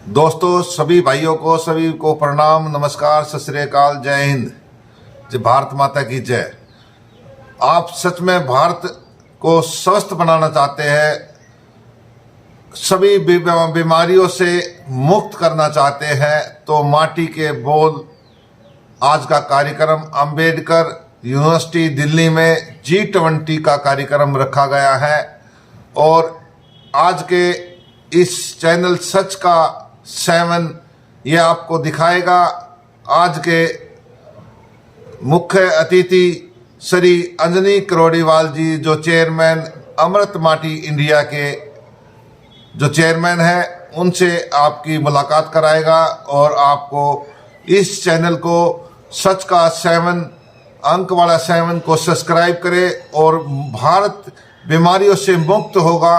दोस्तों, सभी भाइयों को, सभी को प्रणाम, नमस्कार, सत श्री अकाल, जय हिंद, जय भारत माता की जय। आप सच में भारत को स्वस्थ बनाना चाहते हैं, सभी बीमारियों से मुक्त करना चाहते हैं, तो माटी के बोल आज का कार्यक्रम अंबेडकर यूनिवर्सिटी दिल्ली में G20 का कार्यक्रम रखा गया है। और आज के इस चैनल सच का 7 ये आपको दिखाएगा। आज के मुख्य अतिथि श्री अंजनी करोड़ीवाल जी, जो चेयरमैन अमृत माटी इंडिया के जो चेयरमैन हैं, उनसे आपकी मुलाकात कराएगा और आपको इस चैनल को सच का 7 अंक वाला 7 को सब्सक्राइब करें और भारत बीमारियों से मुक्त होगा।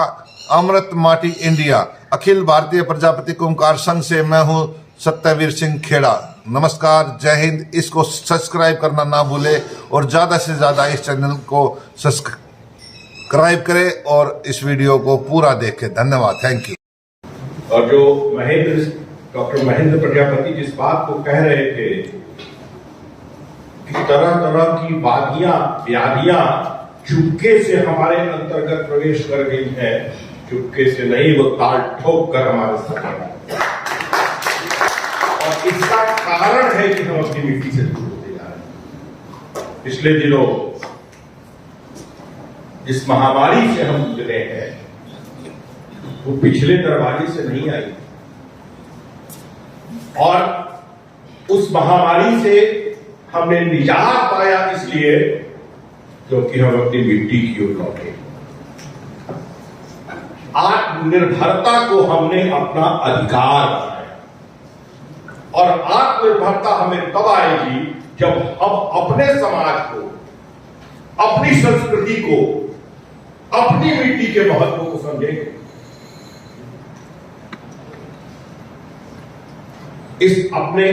अमृत माटी इंडिया, अखिल भारतीय प्रजापति कुंभकार संघ से मैं हूं सत्यवीर सिंह खेड़ा। नमस्कार, जय हिंद। इसको सब्सक्राइब करना ना भूले और ज्यादा से ज्यादा इस चैनल को सब्सक्राइब करें और इस वीडियो को पूरा देखें। धन्यवाद, थैंक यू। और जो डॉक्टर महेंद्र प्रजापति जिस बात को कह रहे थे कि तरह तरह की व्याधियां चुपके से हमारे अंतर्गत प्रवेश कर गई है, चुपके से नहीं, वो ताल ठोक कर हमारे सामने। और इसका कारण है कि हम अपनी मिट्टी से दूर होते जा रहे हैं। पिछले दिनों जिस महामारी से हम गुजरे हैं वो पिछले दरवाजे से नहीं आई, और उस महामारी से हमने निजात पाया इसलिए क्योंकि हम अपनी मिट्टी की ओर लौटे। आत्मनिर्भरता को हमने अपना अधिकार बनाया, और आत्मनिर्भरता हमें तब आएगी जब हम अपने समाज को, अपनी संस्कृति को, अपनी मिट्टी के महत्व को समझेंगे। इस अपने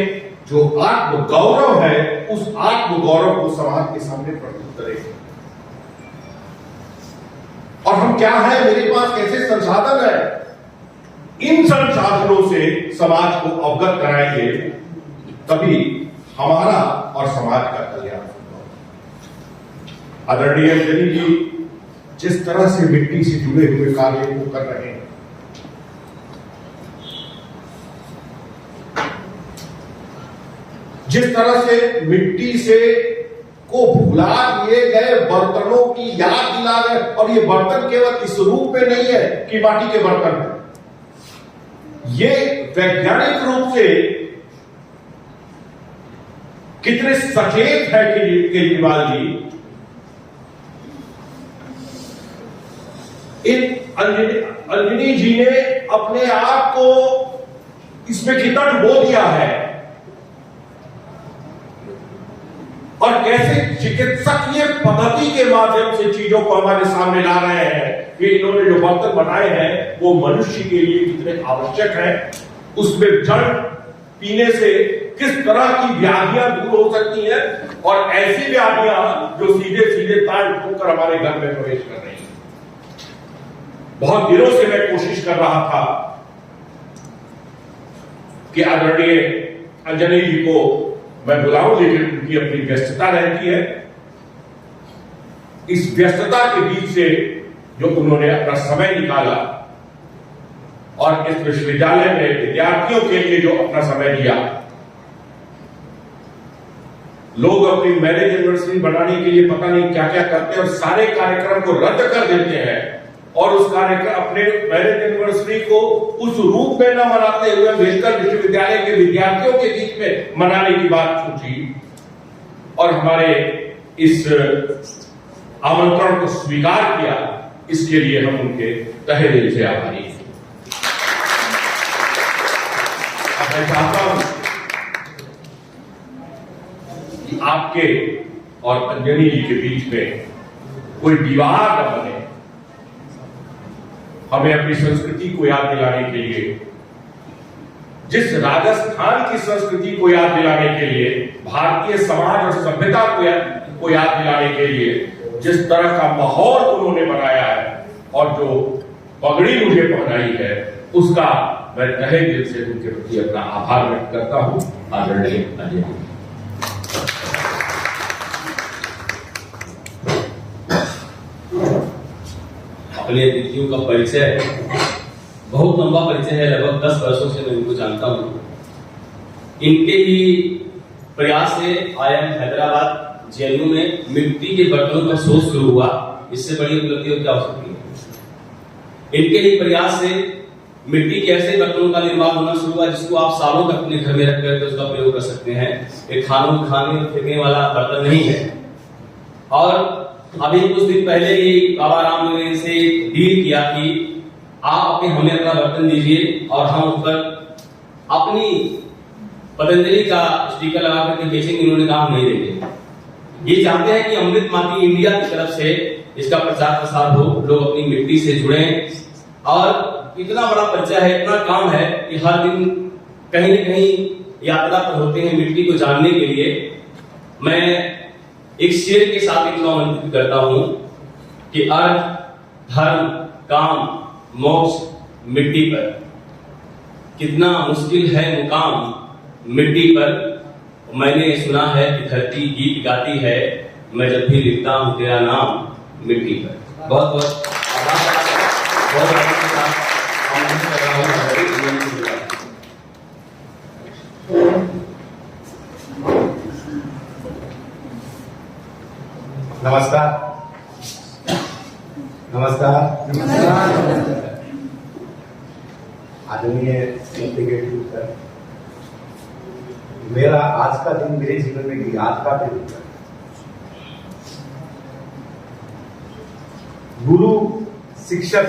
जो आत्म गौरव है, उस आत्म गौरव को समाज के सामने प्रस्तुत करेंगे। और हम क्या है, मेरे पास कैसे संसाधन है, इन संसाधनों से समाज को अवगत कराएंगे, तभी हमारा और समाज का कल्याण होगा। आदरणीय अंजनी जी जिस तरह से मिट्टी से जुड़े हुए कार्य को कर रहे हैं, जिस तरह से मिट्टी से को भुला दिए गए बर्तनों की याद दिला रहे, और ये बर्तन केवल इस रूप में नहीं है कि माटी के बर्तन है, ये वैज्ञानिक रूप से कितने सचेत है केजरीवाल जी। इन अंजनी जी ने अपने आप को इसमें कितना डुबो दिया है, और कैसे चिकित्सक ये पद्धति के माध्यम से चीजों को हमारे सामने ला रहे हैं कि इन्होंने जो बर्तन बनाए हैं वो मनुष्य के लिए कितने आवश्यक है, उसमें जल पीने से किस तरह की व्याधियां दूर हो सकती हैं, और ऐसी व्याधियां जो सीधे सीधे ताल ठोककर हमारे घर में प्रवेश कर रही हैं। बहुत दिनों से मैं कोशिश कर रहा था कि आदरणीय अंजनी जी को मैं बुलाऊं, लेकिन उनकी अपनी व्यस्तता रहती है। इस व्यस्तता के बीच से जो उन्होंने अपना समय निकाला और इस विश्वविद्यालय में विद्यार्थियों के लिए जो अपना समय दिया, लोग अपनी मैरिज एनिवर्सरी बनाने के लिए पता नहीं क्या क्या करते हैं और सारे कार्यक्रम को रद्द कर देते हैं, और उस कार्यक्रम अपने मैरिज एनिवर्सरी को उस रूप में न मनाते हुए बेहतर विश्वविद्यालय के विद्यार्थियों के बीच में मनाने की बात सोची, और हमारे इस आमंत्रण को स्वीकार किया। इसके लिए हम उनके तहे दिल से आभारी हैं। मैं चाहता हूं कि आपके और अंजनी जी के बीच में कोई दीवार न बने। हमें अपनी संस्कृति को याद दिलाने के लिए, जिस राजस्थान की संस्कृति को याद दिलाने के लिए, भारतीय समाज और सभ्यता को याद दिलाने के लिए जिस तरह का माहौल उन्होंने बनाया है और जो पगड़ी मुझे पहनाई है, उसका मैं तहे दिल से उनके प्रति अपना आभार व्यक्त करता हूं। आदरणीय अजय जी। अपने अतिथियों का परिचय बहुत लंबा परिचय है, लगभग 10 वर्षों से मैं इनको जानता हूँ। इनके ही प्रयास से IIM हैदराबाद JNU में मिट्टी के बर्तनों का शोध शुरू हुआ। इससे बड़ी उपलब्धि और क्या हो सकती है। इनके ही प्रयास से मिट्टी के ऐसे बर्तनों का निर्माण होना शुरू हुआ जिसको आप सालों तक अपने घर में रख करके उसका प्रयोग कर सकते हैं। एक खाने और फेंकने वाला बर्तन नहीं है। और अभी कुछ दिन पहले ही बाबा रामदेव ने इनसे डील किया कि आप हमें अपना बर्तन दीजिए और हम उस पर अपनी पतंजलि का स्टिकर लगा करके बेचेंगे। इन्होंने कहा नहीं देंगे। ये चाहते हैं कि अमृत माटी इंडिया की तरफ से इसका प्रचार प्रसार हो, लोग अपनी मिट्टी से जुड़े। और इतना बड़ा परिचय है, इतना काम है कि हर दिन कहीं न कहीं यात्रा पर होते हैं मिट्टी को जानने के लिए। मैं एक शेर के साथ इनको आमंत्रित करता हूं कि अर्थ, धर्म, काम, मोक्ष मिट्टी पर। कितना मुश्किल है मुकाम मिट्टी पर। मैंने सुना है कि धरती गीत गाती है, मैं जब भी लिखता हूं तेरा नाम मिट्टी पर। बहुत बहुत आभार। नमस्कार। नमस्कार। आदरणीय सर, मेरा आज का दिन मेरे जीवन में यादगार दिन है। गुरु, शिक्षक,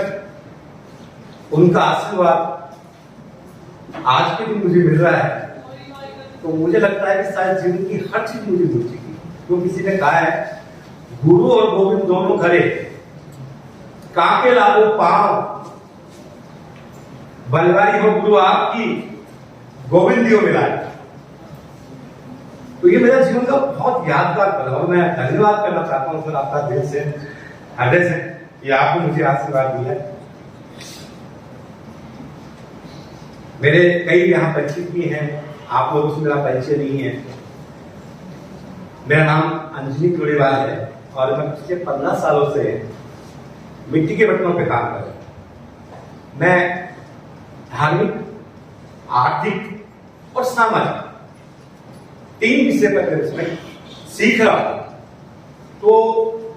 उनका आशीर्वाद आज के दिन मुझे मिल रहा है तो मुझे लगता है कि शायद जीवन की हर चीज मुझे मिल चुकी है। तो किसी ने कहा है गुरु और गोविंद दोनों खरे, काके लागो पांव, बलवारी हो गुरु आपकी, गोविंदियों मिलाए। तो ये मेरा जीवन का बहुत यादगार पल है और मैं धन्यवाद करना चाहता हूं सर आपका दिल से, हृदय से, कि आपने मुझे आशीर्वाद दिया। मेरे कई यहाँ परिचित भी हैं, आप लोगों से मेरा परिचय नहीं है। मेरा नाम अंजलि टोडेवाल है और मैं पिछले 15 सालों से मिट्टी के बर्तनों पे काम कर रहा हूं। मैं धार्मिक, आर्थिक और सामाजिक 3 विषय पर इसमें सीख रहा हूं। तो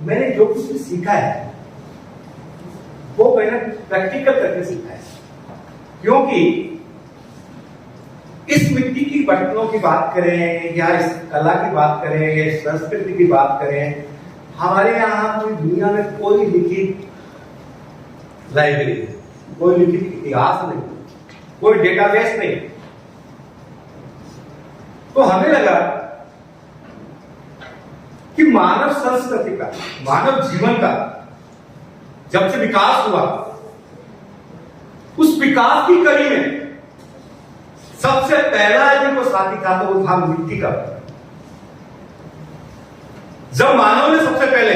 मैंने जो कुछ भी सीखा है वो मैंने प्रैक्टिकल करके सीखा है, क्योंकि इस मिट्टी की बर्तनों की बात करें या इस कला की बात करें या इस संस्कृति की बात करें, हमारे यहाँ पूरी दुनिया में कोई लिखित लाइब्रेरी, कोई लिखित इतिहास नहीं, कोई डेटाबेस नहीं। तो हमें लगा कि मानव संस्कृति का, मानव जीवन का जब से विकास हुआ, उस विकास की कड़ी में सबसे पहला जिनको साथी था तो वो था मिट्टी का। जब मानव ने सबसे पहले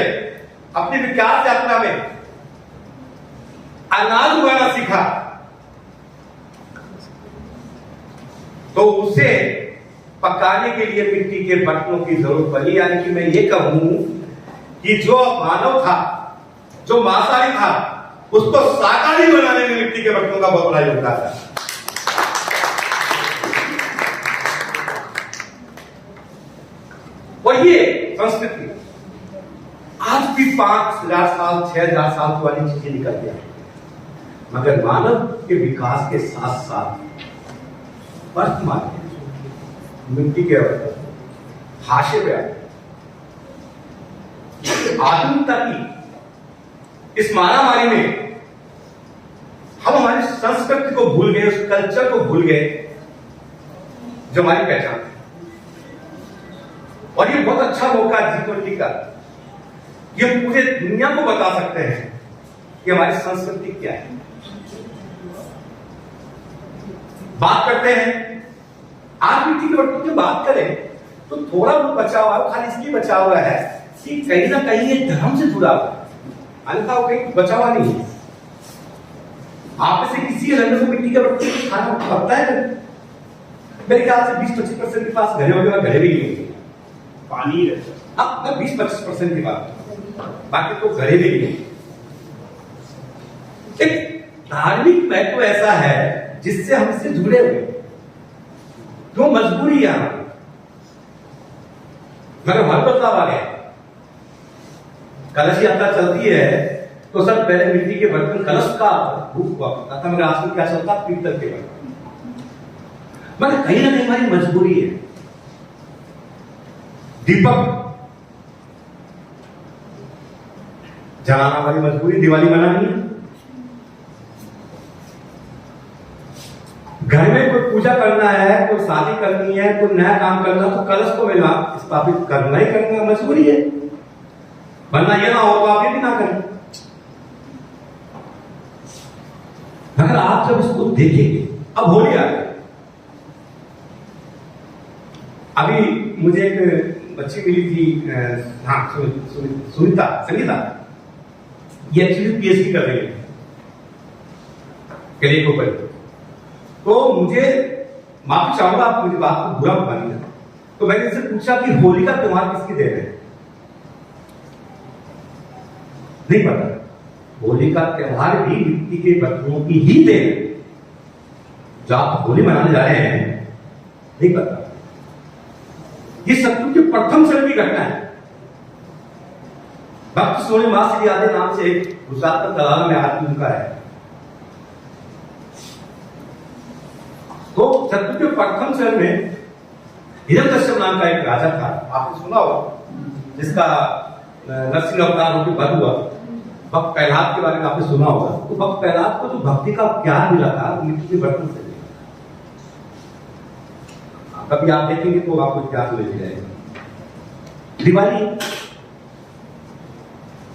अपनी विकास यात्रा में अनाज उगाना सीखा तो उसे पकाने के लिए मिट्टी के बर्तनों की जरूरत पड़ी। यानी कि मैं ये कहूं कि जो मानव था, जो मांसाहारी था, उसको शाकाहारी बनाने में मिट्टी के बर्तनों का बहुत बड़ा योगदान था। और ये संस्कृति आज भी 5000 साल, 6000 साल पुरानी चीजें निकल गया, मगर मानव के विकास के साथ साथ वर्तमान मिट्टी के हाशिए पे आए। आधुनिकता की इस मारामारी में हम हमारी संस्कृति को भूल गए, उस कल्चर को भूल गए जो हमारी पहचान है। और ये बहुत अच्छा मौका है G20 का, ये पूरे दुनिया को बता सकते हैं कि हमारी संस्कृति क्या है। बात करते हैं, आज मिट्टी के बर्तन की बात करें तो थोड़ा बहुत बचा हुआ है, खाली इसलिए बचा हुआ है कि कहीं ना कहीं ये धर्म से जुड़ा हुआ है, अन्यथा वो कहीं बचा हुआ नहीं है। आप में से किसी किसी रंग को मिट्टी के बर्तन में खाना पकता है मेरे ख्याल से 20-25% के पास घरे होंगे और घरे भी नहीं होंगे, पानी रहता है। अब मैं 20-25% की बात करूं, बाकी तो घरे भी नहीं। एक धार्मिक महत्व ऐसा है जिससे हमसे जुड़े हुए, जो मजबूरी है हमारी, मगर हर बदलाव आ गया। कलश यात्रा चलती है तो सर पहले मिट्टी के बर्तन कलश का रूप हुआ करता था, मगर आजकल क्या चलता पीतल के बर्तन। मगर कहीं ना कहीं हमारी मजबूरी है। दीपक जलाना हमारी मजबूरी, दिवाली मनानी है। घर में कोई पूजा करना है, कोई शादी करनी है, कोई नया काम करना, तो कलश को मिला स्थापित करना ही करना मजबूरी है, वरना ये ना हो तो आप ये भी ना करें। मगर आप जब इसको देखेंगे, अब होली आ गई। अभी मुझे एक बच्ची मिली थी, हाँ सुनीता, संगीता, ये एक्चुअली पीएचडी कर रही है करियर के ऊपर। तो मुझे माफी चाहूंगा, आप मुझे बात को बुरा मत मानिएगा, तो मैंने इससे पूछा कि होली का त्योहार किसकी देन है? नहीं पता। होली का त्योहार भी मिट्टी के बर्तनों की ही देन है। जो आप होली मनाने जा रहे हैं, नहीं पता। ये सत्य की प्रथम चरण की घटना है। भक्त सोने मां श्री आदि नाम से एक गुजरात का तलाव में आदमी उनका है। तो सत्य के प्रथम चरण में हिरण्यकश्यप नाम का एक राजा था, आपने सुना होगा, जिसका नरसिंह अवतार होकर वध हुआ। भक्त प्रहलाद के बारे में आपने सुना होगा। तो भक्त प्रहलाद को जो भक्ति का प्यार मिला था मिट्टी के बर्तन से, कभी आप देखेंगे तो आपको क्या मिल जाएगा। दिवाली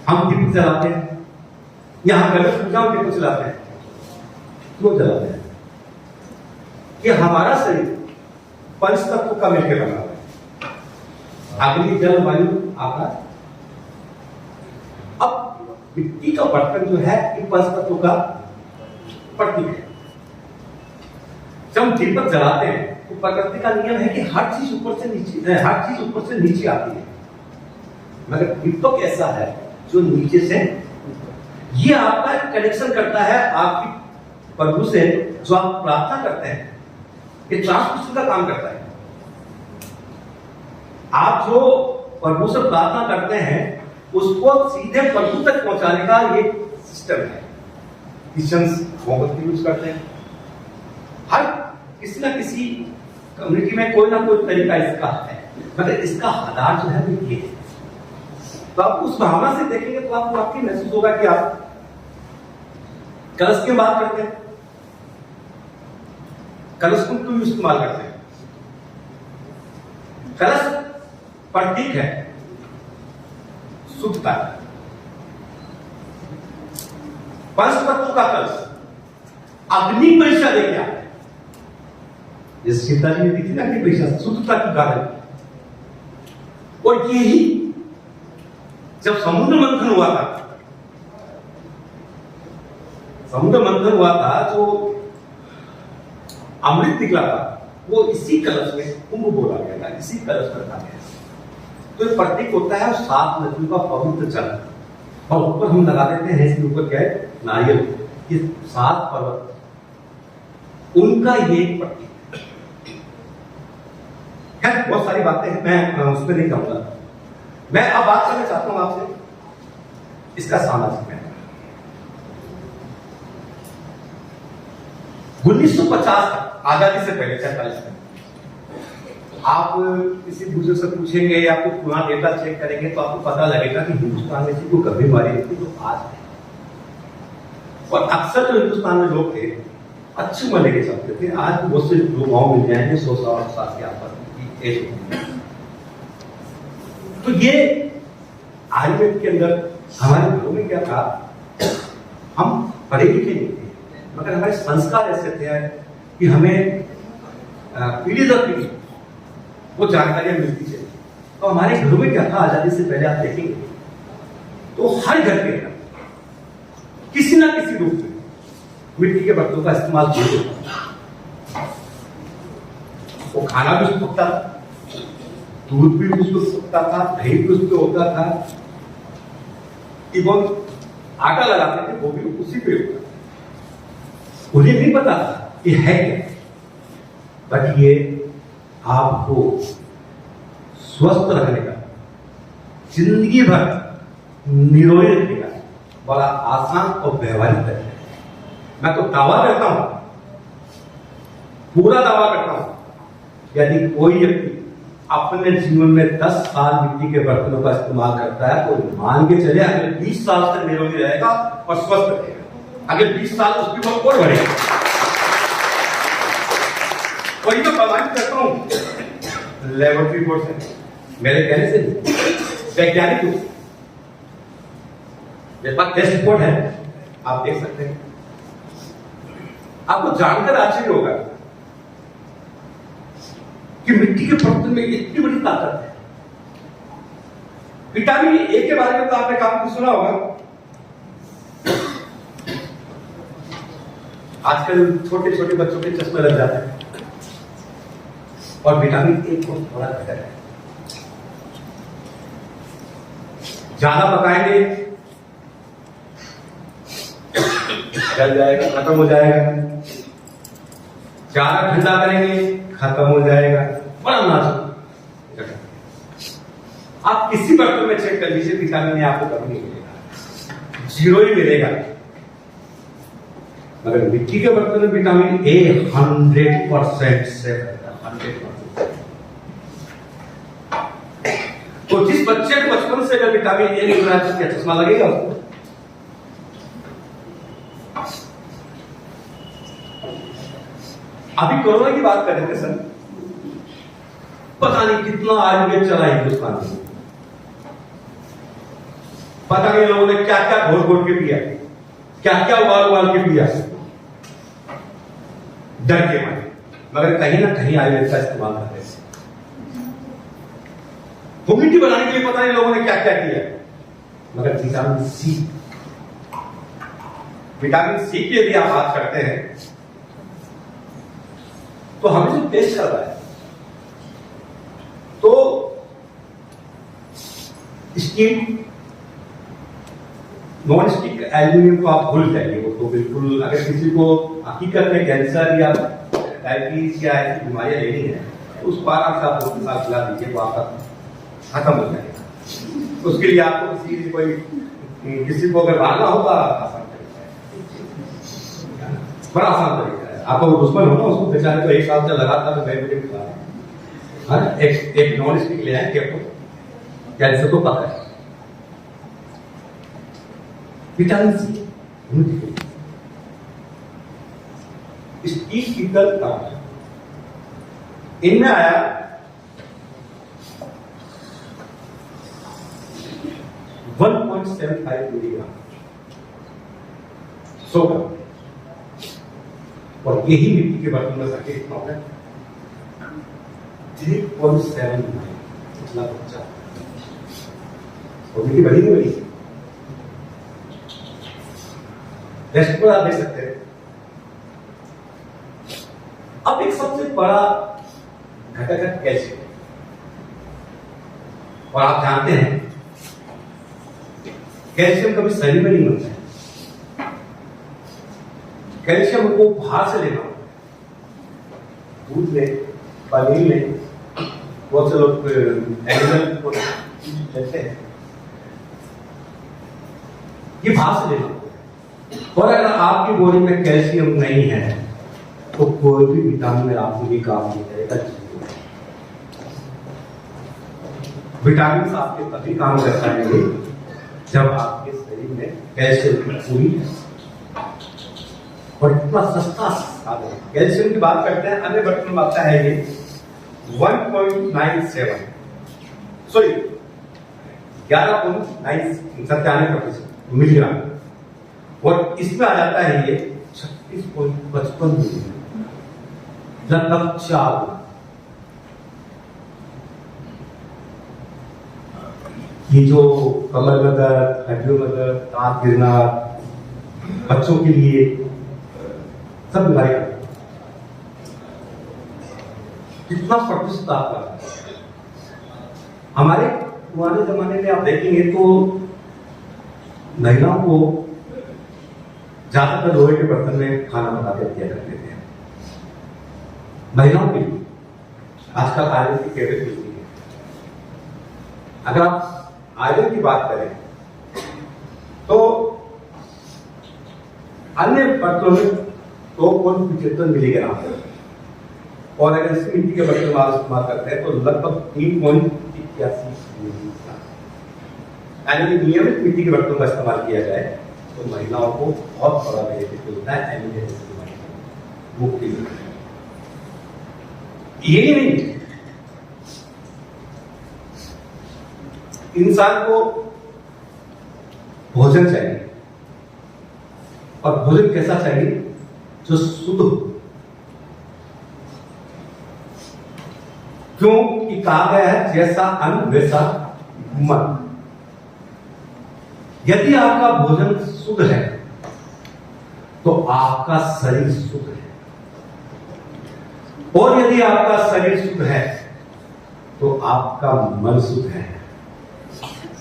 हम दीप जलाते हैं, यहां गणेश पूजा में दीप जलाते हैं, क्यों जलाते हैं? कि हमारा शरीर पंच तत्व का मिलकर बना हुआ है, अग्नि जल वायु आकाश। अब मिट्टी का बर्तन जो है ये पंच तत्व का प्रतीक है। जब हम दीपक जलाते हैं तो प्रकृति का नियम है कि हर चीज ऊपर से नीचे आती है, मगर दीपक ऐसा है जो नीचे से, ये आपका कनेक्शन करता है आपकी प्रभु से, जो आप प्रार्थना करते हैं, ये ट्रांसमिशन का काम करता है। आप जो प्रभु से प्रार्थना करते हैं उसको सीधे प्रभु तक पहुंचाने का ये सिस्टम है। क्रिश्चियंस मोमबत्ती यूज करते हैं, हर किसी ना किसी कम्युनिटी में कोई ना कोई तरीका इसका है, मगर इसका आधार जो है वो ये है। तो आप उस भावना से देखेंगे तो आपको वाकई महसूस होगा कि आप कलश की बात करते हैं, कलश को क्यों इस्तेमाल करते हैं? कलश प्रतीक है शुद्धता। पंच तत्व का कलश अग्नि परीक्षा लेके आते हैं, जैसे सीता जी ने दी थी ना अग्नि परीक्षा, शुद्धता की कारण। और यही जब समुद्र मंथन हुआ था, जो अमृत निकला था वो इसी कलश में कुंभ बोला गया था, इसी कलश में रखा गया। तो ये प्रतीक होता है 7 नदियों का पवित्र जल, और ऊपर हम लगा देते हैं इसके ऊपर क्या है, नारियल। ये 7 पर्वत, उनका ये प्रतीक है। बहुत सारी बातें हैं, मैं उस पर नहीं कहूंगा। मैं अब बात करना चाहता हूं आपसे इसका सामाजिक महत्व। 1950 आजादी से पहले 47 में आप किसी बुजुर्ग से पूछेंगे या आपको पुराना डेटा चेक करेंगे तो आपको पता लगेगा कि हिंदुस्तान में से कोई गंभीर बीमारी थी तो आज है। और अक्सर जो हिंदुस्तान में लोग थे अच्छी उम्र लेके चलते थे। आज बहुत से लोग गाँव मिल जाएंगे 100 साल के आसपास एज होती है। तो ये आयुर्वेद के अंदर हमारे घरों में क्या था, हम पढ़े लिखे नहीं थे, मगर हमारे संस्कार ऐसे थे कि हमें पीढ़ी दर पीढ़ी वो जानकारियां मिलती चली। तो हमारे घरों में क्या था, आजादी से पहले आप देखेंगे तो हर घर के अंदर किसी ना किसी रूप में मिट्टी के बर्तनों का इस्तेमाल किया। वो खाना भी उसमें पकता था, दूध भी उसमें पकता था, दही भी उसमें होता था, इवन आटा लगाते थे वो भी उसी पे होता था। उन्हें नहीं पता था कि है क्या, बट ये आपको स्वस्थ रहने का, जिंदगी भर निरोगी रखने का बड़ा आसान और व्यवहारिक तरीका है। मैं तो दावा करता हूं, पूरा दावा करता हूं, यदि कोई व्यक्ति अपने जीवन में 10 साल मिट्टी के बर्तनों का इस्तेमाल करता है तो मान के चले अगले 20 साल तक निरोगी रहेगा और स्वस्थ रहेगा। अगले 20 साल उसकी उम्र और बढ़ेगा। और ये तो प्रमाणित करता हूं लेबोरेटरी रिपोर्ट से, मेरे कहने से वैज्ञानिक रूप से। मेरे पास टेस्ट रिपोर्ट है, आप देख सकते हैं। आपको जानकर आश्चर्य होगा कि मिट्टी के बर्तन में इतनी बड़ी ताकत है। विटामिन ए के बारे में तो आपने काफी सुना होगा। आजकल छोटे छोटे बच्चों के चश्मे लग जाते हैं और विटामिन ए को थोड़ा घटक है। ज्यादा पकाएंगे जल जाएगा, खत्म हो जाएगा। ज्यादा ठंडा करेंगे खत्म हो जाएगा। बड़ा नाजुक। आप किसी बर्तन में चेक कर लीजिए, विटामिन ए आपको कभी नहीं मिलेगा, 0 ही मिलेगा। मगर मिट्टी के बर्तन में विटामिन ए 100% से 100%। तो जिस बच्चे को बचपन से अगर विटामिन ए मिल रहा है तो क्या चश्मा लगेगा उसको? अभी कोरोना की बात कर रहे थे सर, पता नहीं कितना आयुर्वेद चला हिंदुस्तान में, पता नहीं लोगों ने क्या क्या घोल घोल के पिया, क्या क्या उबाल के पिया डर के मारे, मगर कहीं ना कहीं आयुर्वेद का इस्तेमाल कर रहे थे। इम्यूनिटी बनाने के लिए पता नहीं लोगों ने क्या क्या किया, मगर विटामिन सी की यदि आप बात करते हैं तो हमें जो टेस्ट कर रहा है तो स्टील, नॉन स्टिक एल्यूमिनियम को आप भूल जाइए। वो तो बिल्कुल, अगर किसी को हकीकत में कैंसर या डायबिटीज या ऐसी बीमारियां लेनी है तो उसको आराम से आप 2 साल खिला दीजिए, वो आपका खत्म हो जाएगा। उसके लिए आपको किसी को अगर मारना होगा आसान तरीका है, बड़ा आसान तरीका है। आपको दुश्मन हो ना, उसको बेचारे को 1 साल से लगातार डायबिटीज खिला रहे हैं। एक नॉन स्टिक ले आए आपको कैंसर को पता है। विटामिन सी स्टील पीतल तांबा इनमें आया 1.75 मिलीग्राम सोडियम, और यही मिट्टी के बर्तन में रखे कितना होगा 3.7 इतना बच्चा, और मिट्टी बड़ी नहीं बड़ी। रेस्ट पर आप देख सकते हैं। अब एक सबसे बड़ा घटक है कैल्शियम, और आप जानते हैं कैल्शियम कभी शरीर में नहीं मिलता है, कैल्शियम को बाहर से लेना होता है। दूध में, पनीर में बहुत से लोग एनिमल लेते हैं, ये बाहर से लेना होता है। और अगर आपकी बॉडी में कैल्शियम नहीं है तो कोई भी विटामिन आपको भी काम नहीं करेगा। विटामिन आपके तभी काम कर पाएंगे जब आपके शरीर में कैल्शियम की पूरी, और इतना सस्ता साधन। कैल्शियम की बात करते हैं, अन्य बर्तन में आता है ये 1.97 सॉरी 11.97 मिलीग्राम, और इसमें आ जाता है ये 36.55 मिलीग्राम, लगभग 4। ये जो कमर में दर्द, हड्डियों में दर्द, दांत गिरना, बच्चों के लिए सब बीमारी का कितना प्रतिशत आपका। हमारे पुराने जमाने में आप देखेंगे तो महिलाओं को ज्यादातर लोहे के बर्तन में खाना बनाते दिया करते थे। महिलाओं के लिए आजकल आयरन की केबिल मिलती है। अगर आप आयरन की बात करें तो अन्य बर्तनों में 2.75 मिलीग्राम है, और अगर इसी मिट्टी के बर्तन आप इस्तेमाल करते हैं तो लगभग 3.81 मिलीग्राम। यानी कि नियमित मिट्टी के बर्तनों का इस्तेमाल किया जाए तो महिलाओं को बहुत बड़ा बेनिफिट मिलता है एनीमिया जैसी बीमारी से मुक्ति मिलती है। यही नहीं, इंसान को भोजन चाहिए, और भोजन कैसा चाहिए? जो शुद्ध हो। क्यों कि कहा गया है जैसा अन्न वैसा मन। यदि आपका भोजन शुद्ध है तो आपका शरीर शुद्ध है, और यदि आपका शरीर शुद्ध है तो आपका मन शुद्ध है,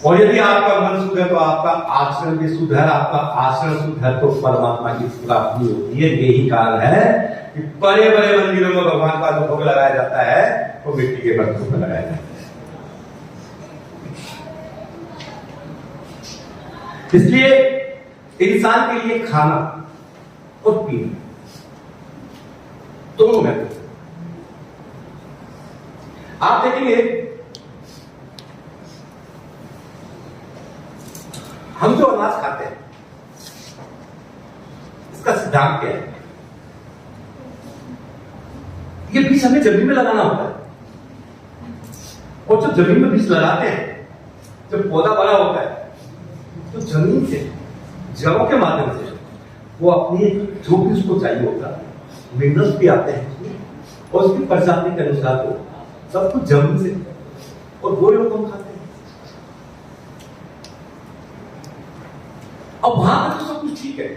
और यदि आपका मन शुद्ध है तो आपका आचरण भी शुद्ध है, आपका आचरण शुद्ध है तो परमात्मा की प्राप्ति होती है। यही कारण है कि बड़े बड़े मंदिरों में भगवान का जो भोग लगाया जाता है वो मिट्टी के बर्तनों में लगाया जाता है। इसलिए इंसान के लिए खाना और पीना दोनों महत्वपूर्ण। आप देखेंगे हम जो अनाज खाते हैं इसका सिद्धांत क्या है? ये बीज हमें जमीन में लगाना होता है, और जो जमीन में बीज लगाते हैं, जब पौधा बड़ा होता है तो जमीन से जड़ों के माध्यम से वो अपनी जो भी उसको चाहिए होता है, मिनरल्स भी आते हैं और उसकी प्रजाति के अनुसार वो सब कुछ जमीन से, और वो लोग हम खाते हैं। अब वहां तक तो सब कुछ ठीक है,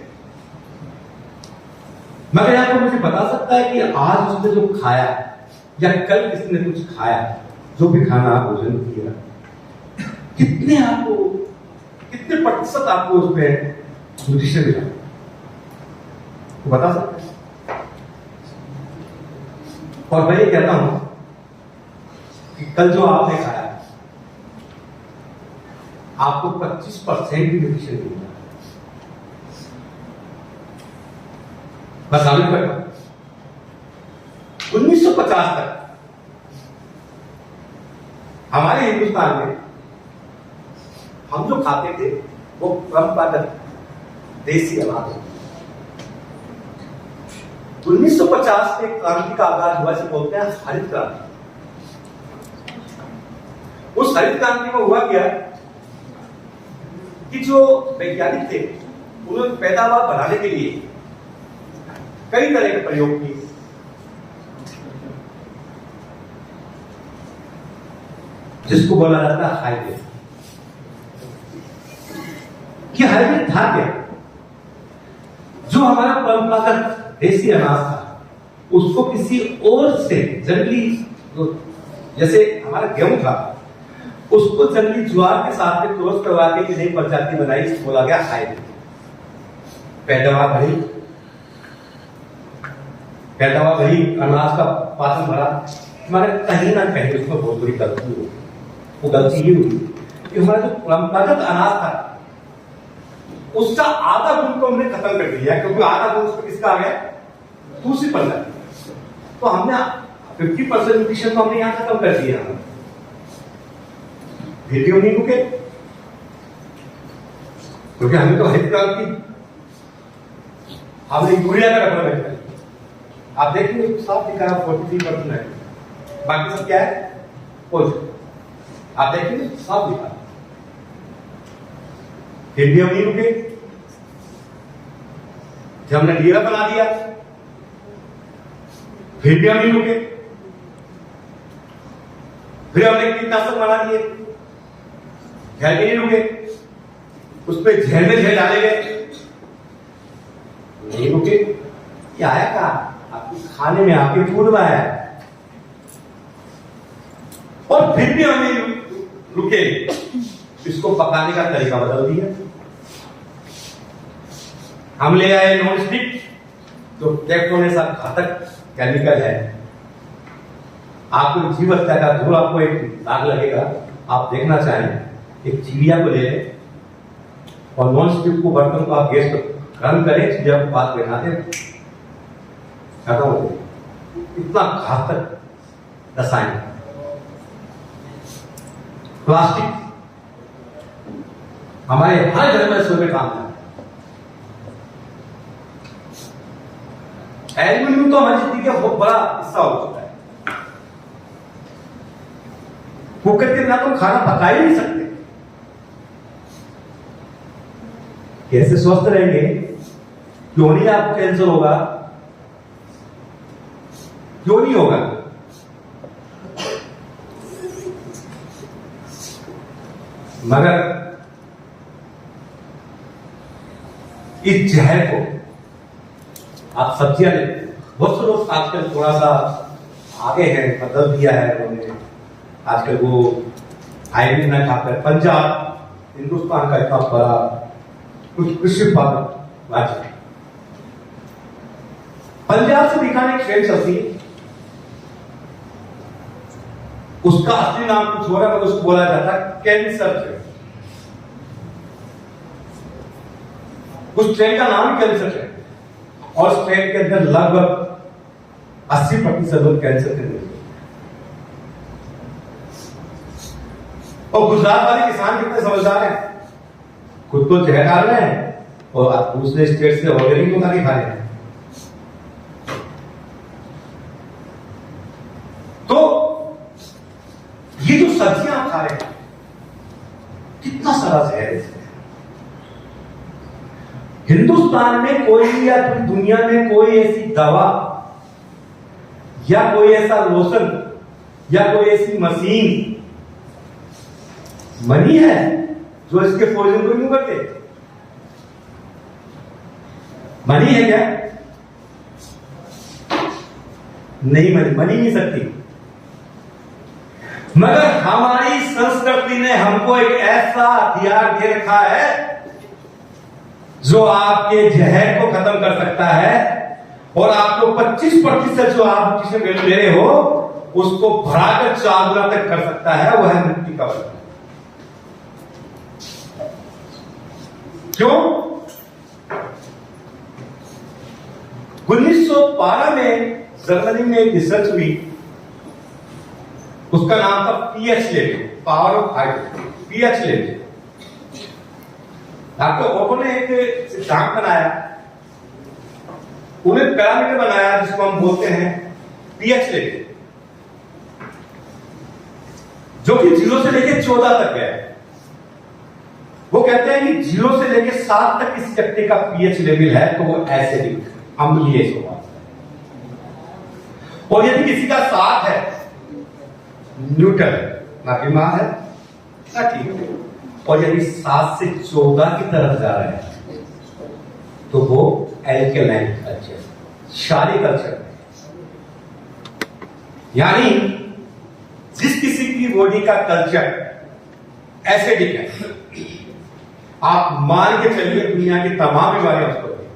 मगर आपको मुझे बता सकता है कि आज उसने जो खाया या कल किसने कुछ खाया, जो भी खाना आप भोजन किया, कितने प्रतिशत आपको उसमें न्यूट्रिशन मिला, तो बता सकते हैं? और मैं ये कहता हूं कि कल जो आपने खाया आपको 25% भी न्यूट्रिशन मिलेगा। बस साबित करता 1950 तक हमारे हिंदुस्तान में हम जो खाते थे वो परंपरागत देसी अनाज है। 1950 में क्रांति का आगाज हुआ, जिसे बोलते हैं हरित क्रांति। उस हरित क्रांति में हुआ क्या कि जो वैज्ञानिक थे उन्होंने पैदावार बढ़ाने के लिए कई तरह के प्रयोग किए। जिसको बोला जाता है हाइब्रिड। ये हाइब्रिड था क्या? जो हमारा परंपरागत देसी अनाज था उसको किसी और से जंगली, जैसे हमारा गेहूं था, उसको जंगली ज्वार के साथ में क्रॉस करवा के नई प्रजाति बनाई, बोला गया हाइब्रिड। पैदावार बढ़ी, अनाज का पाचन बढ़ा, हमारे कहीं ना कहीं उसमें बहुत बड़ी गलती हुई। वो गलती ये हुई कि हमारा जो परंपरागत अनाज था उसका आधा गुण को हमने खत्म कर दिया, क्योंकि आधा गुण उसमें किसका आ गया? दूसरी प्रजाति। तो हमने 50% न्यूट्रिशन को हमने यहां खत्म कर दिया। फिर भी नहीं रुके, क्योंकि हमें तो हरित क्रांति, हमने यूरिया का रखना है। आप देखेंगे साफ दिखा है 43% है, बाकी सब क्या है? पोषण। आप देखेंगे साफ दिखा, फिर भी हम नहीं रुके। जब हमने डीरा बना दिया फिर भी हम नहीं रुके, फिर हमने कीटनाशक बना दिए, फिर भी नहीं रुके। उसपे झेल में झेल डाले गए, नहीं रुके। ये आया कहा आपके खाने में, आपके फूड में आया, और फिर भी हमें रुके, इसको पकाने का तरीका बदल दिया। हम ले आए नॉन स्टिक, तो टेक्टोनेस घातक केमिकल है, आपको जीव हत्या का धूल, आपको एक दाग लगेगा। आप देखना चाहें, एक चिड़िया को ले लें और नॉन स्टिक को बर्तन को आप गैस पर गर्म करें, चिड़िया को पास बैठा दें, खत्म हो गया। इतना घातक रसायन। प्लास्टिक हमारे हर घर में रसोई में काम है। एल्यूमिनियम तो हमारी जिंदगी का बहुत बड़ा हिस्सा हो चुका है। कुकर के बिना तो खाना पका ही नहीं सकते। कैसे स्वस्थ रहेंगे? क्यों नहीं आपको कैंसर होगा? क्यों नहीं होगा? मगर इस जहर को आप सब्जियां ले, बहुत से लोग आजकल थोड़ा सा आगे हैं, बदल दिया है उन्होंने। आजकल वो हाइब्रिड ना खाकर, पंजाब हिंदुस्तान का इतना बड़ा कुछ कृषि उत्पादक राज्य है, पंजाब से दिखाने की ट्रेन चलती है, उसका असली नाम कुछ और है, मगर उसको बोला जाता है कैंसर ट्रेन। उस ट्रेन का नाम कैंसर ट्रेन, और उस ट्रेन के अंदर लगभग 80% लोग कैंसर के मरीज। और गुजरात वाले किसान कितने समझदार हैं, खुद तो जहर डाल रहे हैं और आप दूसरे स्टेट से ऑर्गेनिक मंगा के खा रहे हैं। तो ये जो सब्जियां आप खा रहे हैं, कितना सारा जहर है इसमें। हिंदुस्तान में कोई या दुनिया में कोई ऐसी दवा या कोई ऐसा लोशन या कोई ऐसी मशीन बनी है जो इसके पॉइजन को नहीं करते? बनी है क्या? नहीं बनी नहीं सकती। मगर हमारी संस्कृति ने हमको एक ऐसा हथियार दे रखा है जो आपके जहर को खत्म कर सकता है, और आपको 25% जो आप न्यूट्रिशन वैल्यू ले रहे हो उसको बढ़ाकर 4 गुना तक कर सकता है। वह है मृत्यु का वजन। क्यों? 1912 में जर्मनी में एक रिसर्च हुई, उसका नाम था pH level, power of hydrogen, pH level. Doctor ओको ने एक सिद्धांत बनाया, उन्हें पैरामीटर बनाया जिसको हम बोलते हैं पीएच लेवल, जो कि 0 से लेकर 14 तक है। वो कहते हैं कि 0 से लेकर 7 तक किसी व्यक्ति का पीएच लेवल है तो वो एसिडिक, अम्लीय स्वभाव है। और यदि किसी का 7 है, न्यूट्रल, ना बीमार है ना ठीक है। और यदि 7 से 14 की तरफ जा रहा है तो वो एल्केलाइन कल्चर, क्षारीय कल्चर। यानी जिस किसी की बॉडी का कल्चर एसिडिक है, आप मान के चलिए दुनिया की तमाम बीमारियां उसको दें।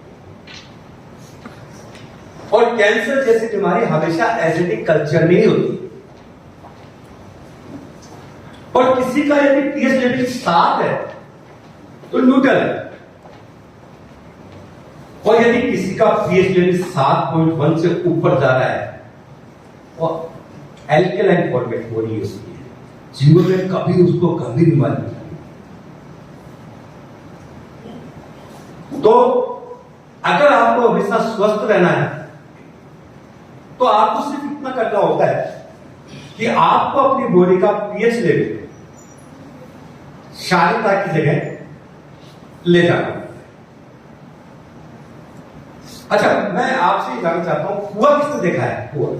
और कैंसर जैसी बीमारी हमेशा एसिडिक कल्चर में ही होती है। और किसी का यदि पीएच लेवल 7 है तो न्यूट्रल है, और यदि किसी का पीएच लेवल 7.1 से ऊपर जा रहा है और एल्केलाइन फॉर्मेट हो रही है, जीवन में कभी उसको गंभीर बीमारी नहीं। तो अगर आपको हमेशा स्वस्थ रहना है तो आपको सिर्फ इतना करना होता है कि आपको अपनी बॉडी का पीएच लेवल शारीरता की जगह ले जाना। अच्छा, मैं आपसे जानना चाहता हूं, कुआं किसने देखा है? कुआं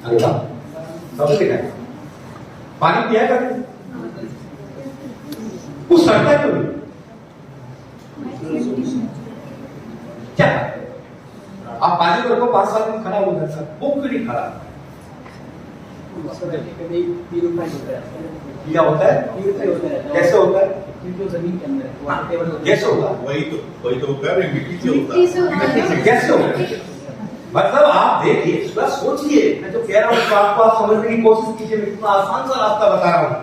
अरे वाह, सबने देखा है। पानी पिया कभी? वो सड़ता क्यों नहीं? क्या आप पानी को रखो 5 साल में खराब हो जाता है, वो क्यों नहीं खराब? क्या होता है? कैसे होता है? जमीन के अंदर कैसे होता है? वही तो कह रहे हैं, मिट्टी से होता है। कैसे होता है? मतलब आप देखिए, थोड़ा सोचिए, मैं जो कह रहा हूँ तो आपको आप समझने की कोशिश कीजिए, मैं कितना आसान सा रास्ता बता रहा हूँ।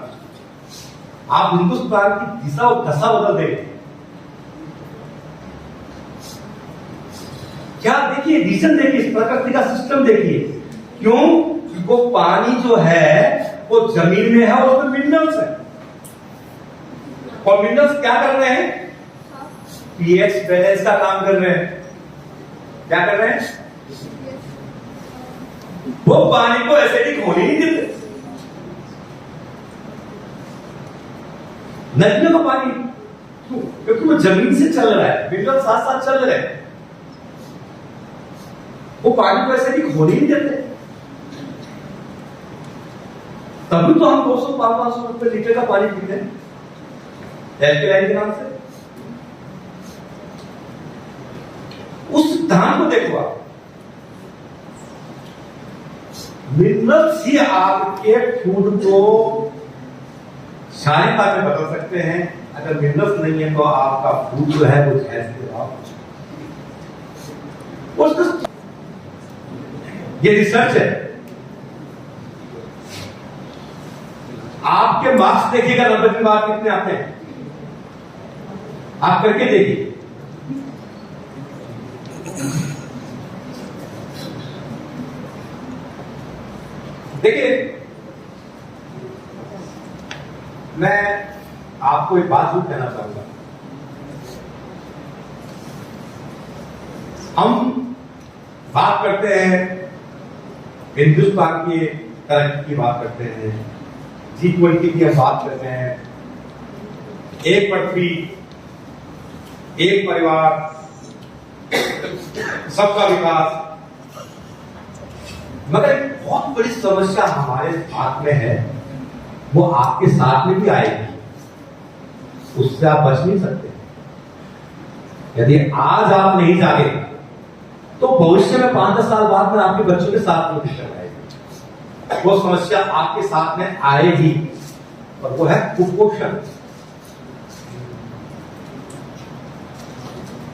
आप हिंदुस्तान की दिशा और दशा बदल देंगे। क्या देखिए, रीजन देखिए, प्रकृति का सिस्टम देखिए। क्यों? वो पानी जो है वो जमीन में है और उसमें मिनरल्स है, और मिनरल्स क्या कर रहे हैं? पीएच बैलेंस का काम कर रहे हैं। क्या कर रहे हैं? वो पानी को एसिडिक होने नहीं देते। नदियों का पानी क्यों? क्योंकि वो जमीन से चल रहा है, मिनरल साथ साथ चल रहे हैं, वो पानी को एसिडिक होने नहीं देते। तभी तो हम 200-500 रुपए लीटर का पानी पीते हैं एल्कलाइन के नाम से। उस सिद्धांत को देखो आप, मिनरल्स ही आपके फूड को क्षारीयता में बदल सकते हैं। अगर मिनरल्स नहीं है तो आपका फूड जो है वो गैस ये रिसर्च है। आपके मार्क्स देखिएगा 90 के बाद कितने आते हैं, आप करके देखिए। देखिए, मैं आपको एक बात जरूर कहना चाहूंगा। हम बात करते हैं हिंदुस्तान की तरक्की की बात करते हैं, G20 की हम बात करते हैं, एक पृथ्वी, एक परिवार, सबका विकास। मगर एक बहुत बड़ी समस्या हमारे साथ में है, वो आपके साथ में भी आएगी, उससे आप बच नहीं सकते। यदि आज आप नहीं जागे तो भविष्य में 5-10 साल बाद में आपके बच्चों के साथ में दिक्कत आएगी। वो समस्या आपके साथ में आएगी, और वो है कुपोषण।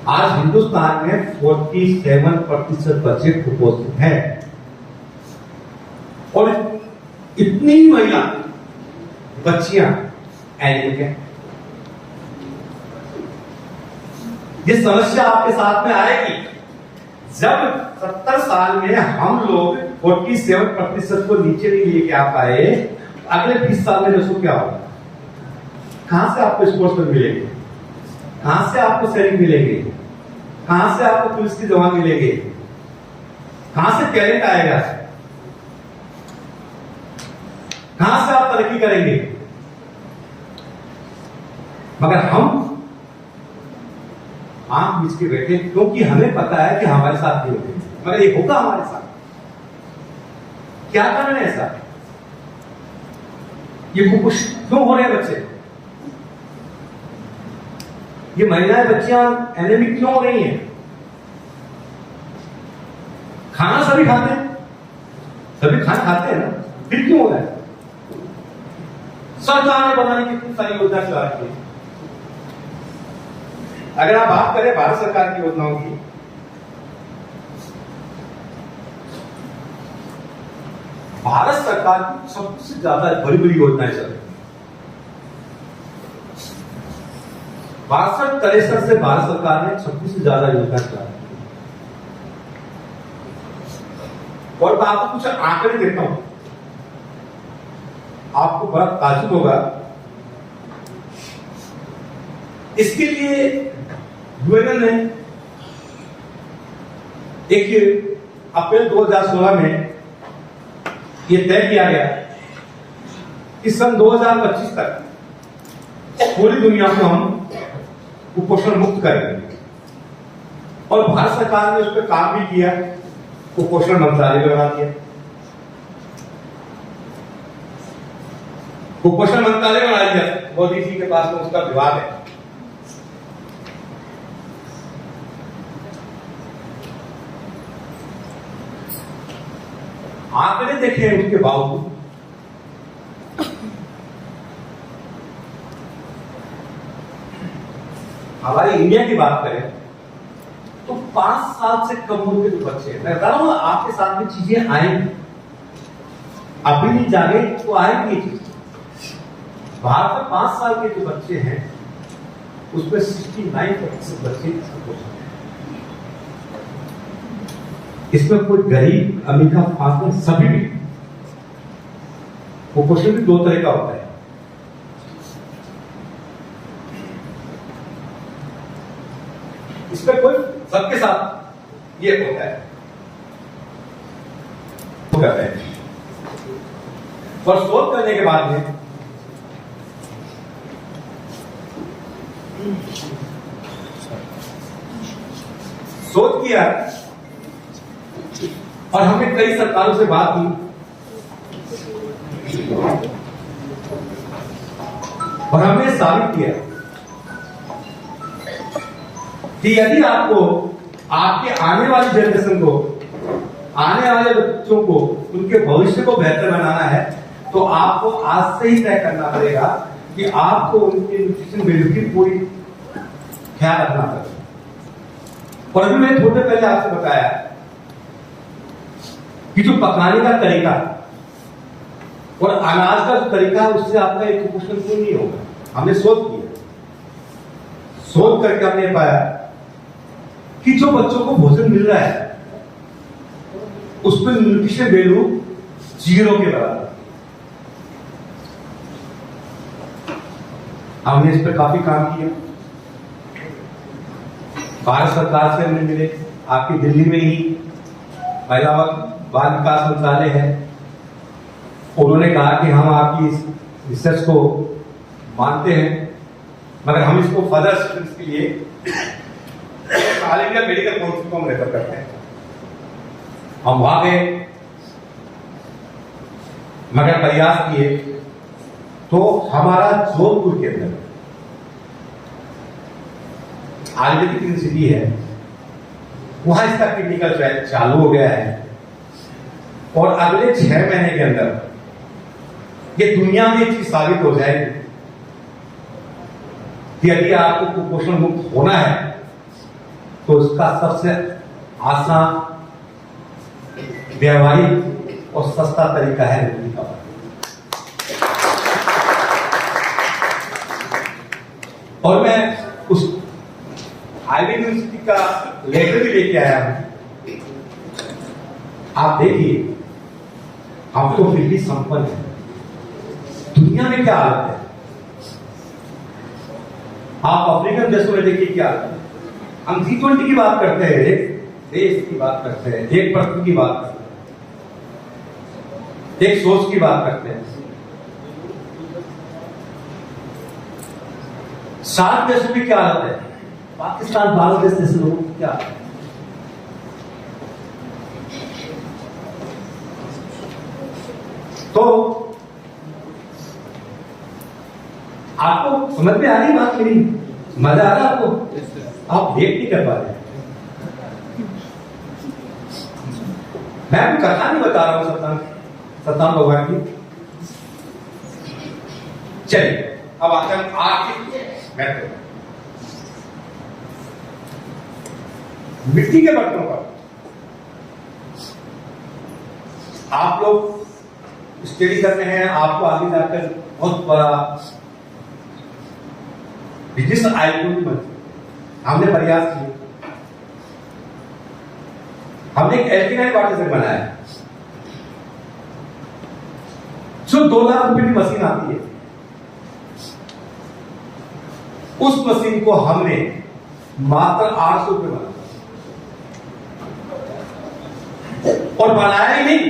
आज हिंदुस्तान में 47% बच्चे कुपोषित हैं, और इतनी महिला बच्चियां एनीमिक हैं। ये समस्या आपके साथ में आएगी जब 70 साल में हम लोग 47% को नीचे नहीं लेके आ पाए। अगले 20 साल में दोस्तों क्या होगा? कहां से आपको स्पोर्ट्समैन मिलेंगे? कहां से आपको सैनिक मिलेंगे? कहां से आपको पुलिस के जवान मिलेंगे? कहां से टैलेंट आएगा? कहां से आप तरक्की करेंगे? मगर हम आंख बीच के बैठे, क्योंकि हमें पता है कि हमारे साथ नहीं होते, मगर ये होगा हमारे साथ। क्या कारण है ऐसा? ये कुपोषित क्यों हो रहे हैं बच्चे? ये महिलाएं बच्चियां एनीमिक क्यों हो रही हैं? खाना सभी खाते हैं, सभी खाना खाते हैं ना, फिर क्यों हो रहा है? सरकार ने बनाने की कितनी सारी योजना चला रही है। अगर आप बात करें भारत सरकार की योजनाओं की, भारत सरकार की सबसे ज्यादा बड़ी बड़ी योजनाएं चल रही है। 62-63 से भारत सरकार ने 26 से ज्यादा योजना चला रही है। और मैं आपको कुछ आंकड़े देता हूं, आपको बड़ा ताज्जुब होगा। इसके लिए यूएन ने एक अप्रैल 2016 में यह तय किया गया कि सन 2025 तक पूरी दुनिया को हम कुपोषण मुक्त करेंगे, और भारत सरकार ने उस पर काम भी किया, कुपोषण मंत्रालय बना दिया। कुपोषण मंत्रालय बना दिया, मोदी जी के पास में उसका विभाग है। आंकड़े देखे हैं उसके बावजूद हमारी इंडिया की बात करें तो 5 साल से कम उम्र के जो बच्चे हैं, मैं बता रहा हूं आपके साथ में चीजें आएंगी, अभी नहीं जागे तो आएंगी चीज। भारत में 5 साल के जो बच्चे हैं उसमें 69% बच्चे कुपोषित हैं। इसमें कोई गरीब अमीर का फासला सभी भी। कुपोषण भी 2 तरह का होता है। इसमें कोई सबके साथ ये होता है, वो करते हैं। और शोध करने के बाद में शोध किया और हमने कई सरकारों से बात की और हमने साबित किया कि यदि आपको आपके आने वाली जनरेशन को, आने वाले बच्चों को, उनके भविष्य को बेहतर बनाना है तो आपको आज से ही तय करना पड़ेगा कि आपको उनके न्यूट्रिशन वैल्यू की पूरी ख्याल रखना पड़ेगा। और अभी मैंने थोड़े पहले आपसे बताया कि जो पकाने का तरीका और अनाज का जो तरीका है उससे आपका एक कुपोषण पूर्ण नहीं होगा। हमने शोध किया, शोध करके हमने पाया कि जो बच्चों को भोजन मिल रहा है उसमें न्यूट्रिशन वैल्यू 0 के बराबर। हमने इस पर काफी काम किया। भारत सरकार से हमने मिले, आपकी दिल्ली में ही महिला बाल विकास मंत्रालय है, उन्होंने कहा कि हम आपकी इस रिसर्च को मानते हैं मगर हम इसको फर्दर स्टडीज के लिए ऑल इंडिया मेडिकल काउंसिल को हम रेफर करते हैं। हम वहां गए मगर प्रयास किए तो हमारा जोधपुर के अंदर आयुर्वेदिक यूनिवर्सिटी है, वहां इसका क्लिनिकल ट्रायल चालू हो गया है और अगले 6 महीने के अंदर ये दुनिया में एक चीज साबित हो जाएगी कि यदि आपको कुपोषण मुक्त होना है तो इसका सबसे आसान, व्यावहारिक और सस्ता तरीका है रोटी का। और मैं उस आयुर्वेद यूनिवर्सिटी का लेटर भी लेके आया हूं। आप देखिए, हम तो फिर भी संपन्न है। दुनिया में क्या हालत है, आप अफ्रीकन देशों में देखिए क्या हालत है। हम G20 की बात करते हैं, एक देश की बात करते हैं, एक पर्सन की बात करते हैं, एक सोच की बात करते हैं। 7 देशों की क्या हालत है, पाकिस्तान, बांग्लादेश जैसे लोगों की क्या हालत है। तो आपको समझ में आ रही बात मेरी, मजा आ रहा आपको, आप वेट नहीं कर पा रहे। मैं भी कथा नहीं बता रहा हूं सत्तान भगवान की। चलिए अब आते हैं आर्थिक महत्व, मिट्टी के बर्तनों पर। आप लोग स्टडी करते हैं, आपको आगे जाकर बहुत बड़ा बिजनेस आइडिया बनती। हमने प्रयास किए, हमने एक एल्किनाइड वाटर से बनाया जो 2 लाख रुपए की मशीन आती है। उस मशीन को हमने मात्र 800 रुपए बनाया और बनाया ही नहीं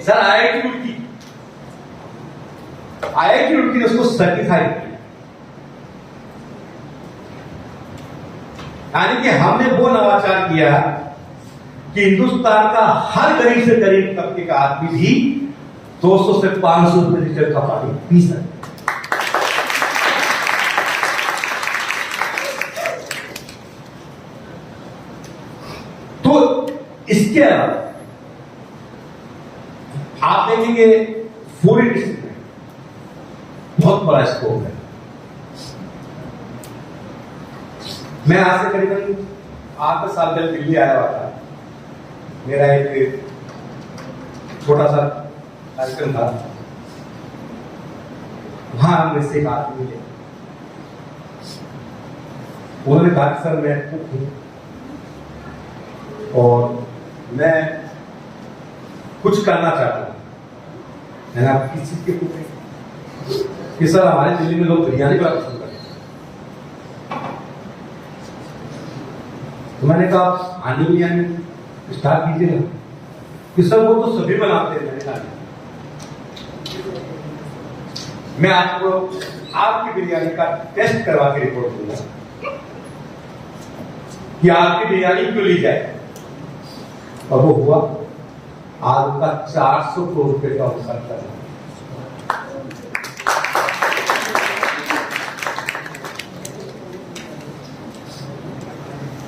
सर, IIT रुड़की ने उसको सर्टिफाइड किया। यानी कि हमने वो नवाचार किया कि हिंदुस्तान का हर गरीब से गरीब तबके का आदमी भी 200 से 500 रुपए लीटर का पानी पी सकता। तो इसके अलावा आप देखेंगे फूड इंडस्ट्री में बहुत बड़ा स्कोप है। मैं आज से करीबन 8 साल पहले दिल्ली आया हुआ था। मेरा एक छोटा सा कार्यक्रम था, वहां मुझसे एक आदमी मिले। उन्होंने कहा कि सर मैं कुक हूं और मैं कुछ करना चाहता हूं। मैंने आप किस चीज के कुक हैं? कि सर हमारे दिल्ली में लोग बिरयानी बड़ा पसंद करते हैं। तो मैंने कहा आप हांडी बिरयानी स्टार्ट कीजिएगा। कि सर वो तो सभी बनाते हैं। मैंने कहा मैं आपको आपकी बिरयानी का टेस्ट करवा के रिपोर्ट दूंगा कि आपकी बिरयानी क्यों ली जाए। और वो हुआ। आज उनका 400 करोड़ रुपए का अवसर था।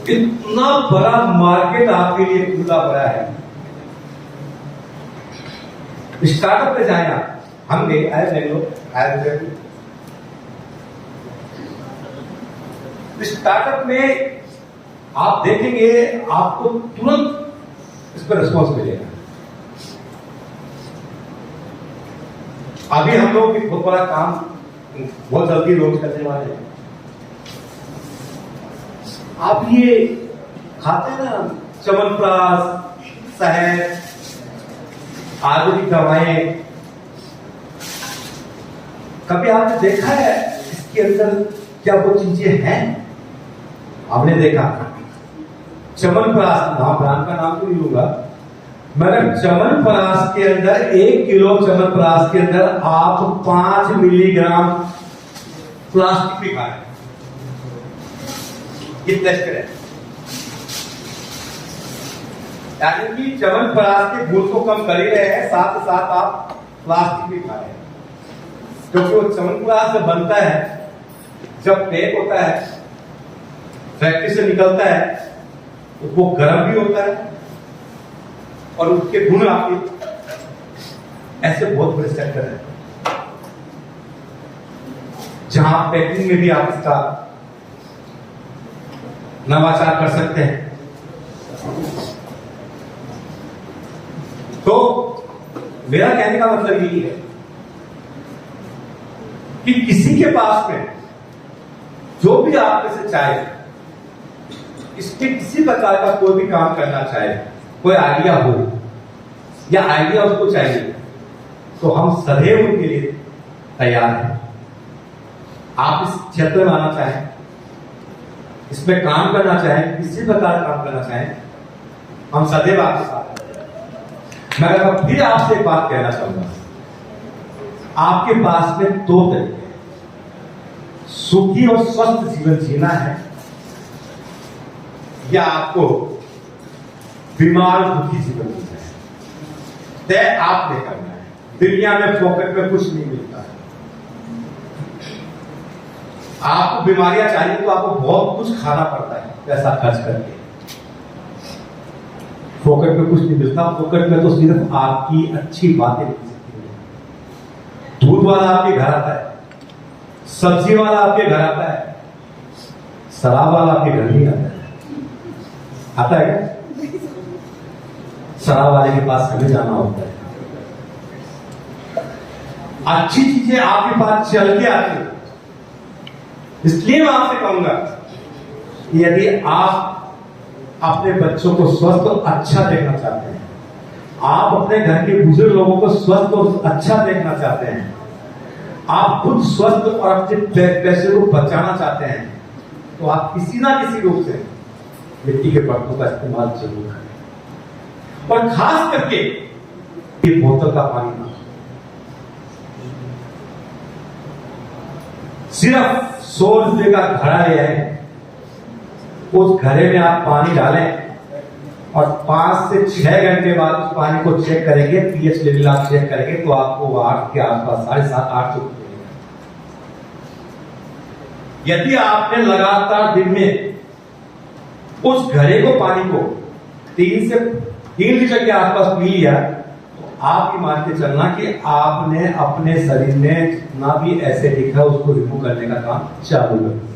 इतना बड़ा मार्केट आपके लिए खुला पड़ा है। स्टार्टअप पे जाए आप। हम गए आए बेंगलोर आए। स्टार्टअप में आप देखेंगे आपको तुरंत इस पर रिस्पॉन्स मिलेगा। अभी हम लोग एक बहुत बड़ा काम बहुत जल्दी लॉन्च करने वाले हैं। आप ये खाते हैं ना च्यवनप्राश, शहद, आयुर्वेदिक दवाएं, कभी आपने देखा है इसके अंदर क्या वो चीजें हैं? आपने देखा च्यवनप्राश, नाम ब्रांड का नाम तो नहीं लूंगा, मगर च्यवनप्राश के अंदर 1 किलो च्यवनप्राश के अंदर आप 5 मिलीग्राम प्लास्टिक भी खाएं। ये टेस्ट करें। यानी कि च्यवनप्राश के गुण को कम कर ही रहे हैं, साथ ही साथ आप प्लास्टिक भी खा रहे हैं। क्योंकि वो च्यवनप्राश जब बनता है, जब पैक होता है, फैक्ट्री से निकलता है, तो वो गर्म भी होता है और उसके गुण आपके ऐसे बहुत बड़े सेक्टर है जहां पैकिंग में भी आप इसका नवाचार कर सकते हैं। तो मेरा कहने का मतलब यही है कि किसी के पास में जो भी आप में से चाहे, इसके किसी प्रकार का कोई भी काम करना चाहे, कोई आइडिया हो या आइडिया उसको चाहिए, तो हम सदैव उनके लिए तैयार हैं। आप इस क्षेत्र में आना चाहें, इसमें काम करना चाहें, किसी प्रकार काम करना चाहें, हम सदैव आपके साथ हैं। मैं फिर आपसे एक बात कहना चाहूंगा, आपके पास में 2 तरीके हैं। सुखी और स्वस्थ जीवन जीना है या आपको बीमार दुखी जीवन जीना है, तय आपने करना है। दुनिया में फोकट में कुछ नहीं मिलता है। आपको बीमारियां चाहिए तो आपको बहुत कुछ खाना पड़ता है पैसा खर्च करके। फोकट में कुछ नहीं मिलता। फोकट में तो सिर्फ आपकी अच्छी बातें मिल सकती है। दूध वाला आपके घर आता है, सब्जी वाला आपके घर आता है, शराब वाला आपके घर नहीं आता है। आता है क्या? शराब वाले के पास हमें जाना होता है। अच्छी चीजें आपके पास चल के आती है। इसलिए मैं आपसे कहूंगा कि यदि आप अपने बच्चों को स्वस्थ और अच्छा देखना चाहते हैं, आप अपने घर के बुजुर्ग लोगों को स्वस्थ और अच्छा देखना चाहते हैं, आप खुद स्वस्थ और अपने पैसे को बचाना चाहते हैं, तो आप किसी ना किसी रूप से मिट्टी के बर्तनों का इस्तेमाल जरूर करें। और खास करके ये बोतल का पानी ना, सिर्फ 100 रुपए का घड़ा ले आए, उस घड़े में आप पानी डालें और 5 से 6 घंटे बाद उस पानी को चेक करेंगे, पीएच लेवल आप चेक करेंगे तो आपको 8 के आसपास 7.5 8 रुपए। यदि आपने लगातार दिन में उस घड़े को पानी को 3 लीटर के आसपास पी लिया, तो आप ये मान के चलना कि आपने अपने शरीर में जितना भी एसिड लिखा है उसको रिमूव करने का काम चालू कर दिया।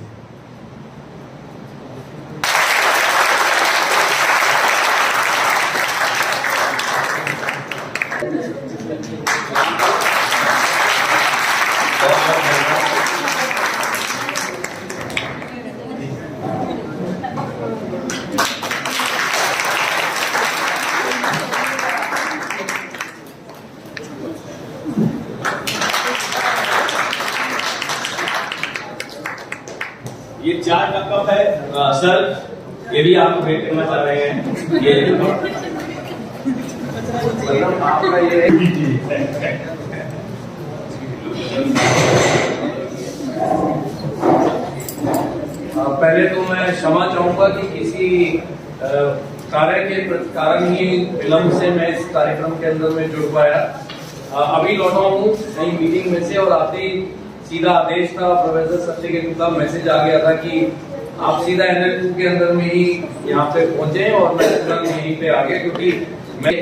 ये 4 का कप है सर, ये भी आप वेट करना चाह रहे हैं ये आपका ये पहले तो मैं क्षमा चाहूंगा कि किसी कार्य के कारण ही विलंब से मैं इस कार्यक्रम के अंदर में जुड़ पाया। अभी लौटा हूँ नई मीटिंग में से और आते ही सीधा आदेश था प्रोफेसर सत्यकेतु का मैसेज आ गया था कि आप सीधा NL2 के अंदर में ही यहाँ पे पहुंचे और मैं तुरंत यहीं पे आ गया, क्योंकि मैं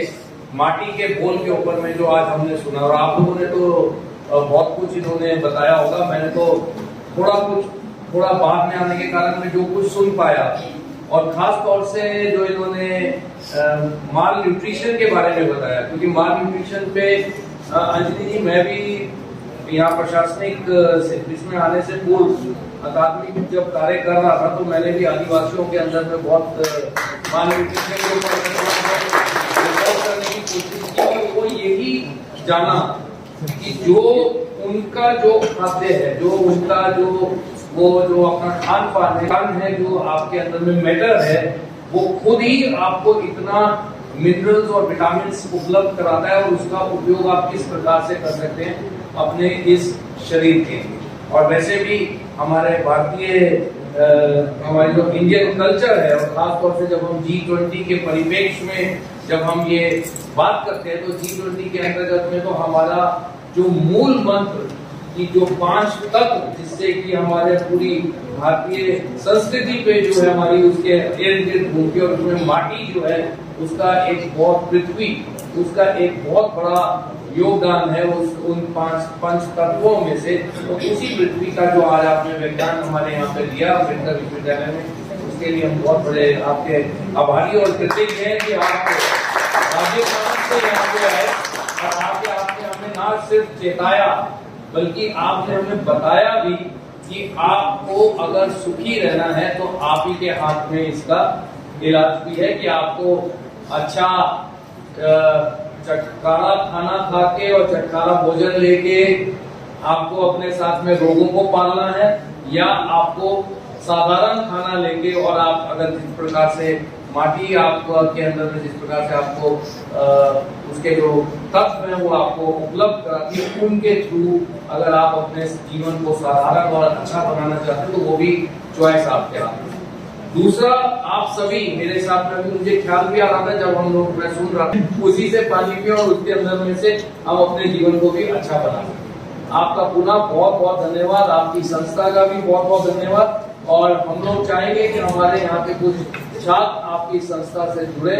माटी के बोल के ऊपर में जो आज हमने सुना और आप लोगों ने तो बहुत कुछ इन्होंने बताया होगा, मैंने तो थोड़ा बाद में आने के कारण मैं जो कुछ सुन पाया और खास तौर से जो इन्होंने माल न्यूट्रिशन के बारे में बताया, क्योंकि माल न्यूट्रिशन पे अंजलि जी मैं भी यहाँ प्रशासनिक इसमें आने से पूर्व अकादमिक जब कार्य कर रहा था तो मैंने भी आदिवासियों के अंदर में बहुत माल न्यूट्रिशन के ऊपर करने की कोशिश की कि वो यही जाना कि जो उनका जो खाद्य है, जो उनका जो अपना खान पान है, जो आपके अंदर में मैटर है, वो खुद ही आपको इतना मिनरल्स और विटामिन उपलब्ध कराता है और उसका उपयोग आप किस प्रकार से कर सकते हैं अपने इस शरीर के। और वैसे भी हमारे भारतीय हमारे जो इंडियन कल्चर है और खास तौर से जब हम G20 के परिप्रेक्ष्य में जब हम ये बात करते हैं तो G20 के अंतर्गत में तो हमारा जो मूल मंत्र कि जो 5 तत्व जिससे कि हमारे पूरी भारतीय संस्कृति पे जो है हमारी उसके इर्द गिर्द घूमती और उसमें माटी जो है उसका एक बहुत पृथ्वी उसका एक बहुत बड़ा योगदान है उन 5 तत्वों में से। तो उसी पृथ्वी का जो आज आपने विज्ञान हमारे यहाँ पे दिया अम्बेडकर विश्वविद्यालय में, उसके लिए हम बहुत बड़े आपके आभारी और कृतज्ञ हैं कि आप राजस्थान से यहाँ पे आए और आपने हमें ना सिर्फ चेताया बल्कि आपने हमें बताया भी कि आपको अगर सुखी रहना है तो आप ही के हाथ में इसका इलाज भी है कि आपको अच्छा चटकारा खाना खा के और चटकारा भोजन लेके आपको अपने साथ में रोगों को पालना है या आपको साधारण खाना लेके और आप अगर जिस प्रकार से माटी आपको के अंदर में जिस प्रकार से आपको उसके जो तत्व हैं वो आपको उपलब्ध कराती है उनके थ्रू अगर आप अपने जीवन को साधारण और अच्छा बनाना चाहते हैं तो वो भी चॉइस आपके हाथ में। दूसरा, आप सभी मेरे साथ में भी मुझे ख्याल भी आ रहा था जब हम लोग मैं सुन रहा था उसी से पानी पिए और उसके अंदर में से हम अपने जीवन को भी अच्छा बना सकते। आपका पुनः बहुत बहुत धन्यवाद, आपकी संस्था का भी बहुत बहुत धन्यवाद। और हम लोग चाहेंगे कि हमारे यहाँ पे कुछ छात्र आपकी संस्था से जुड़े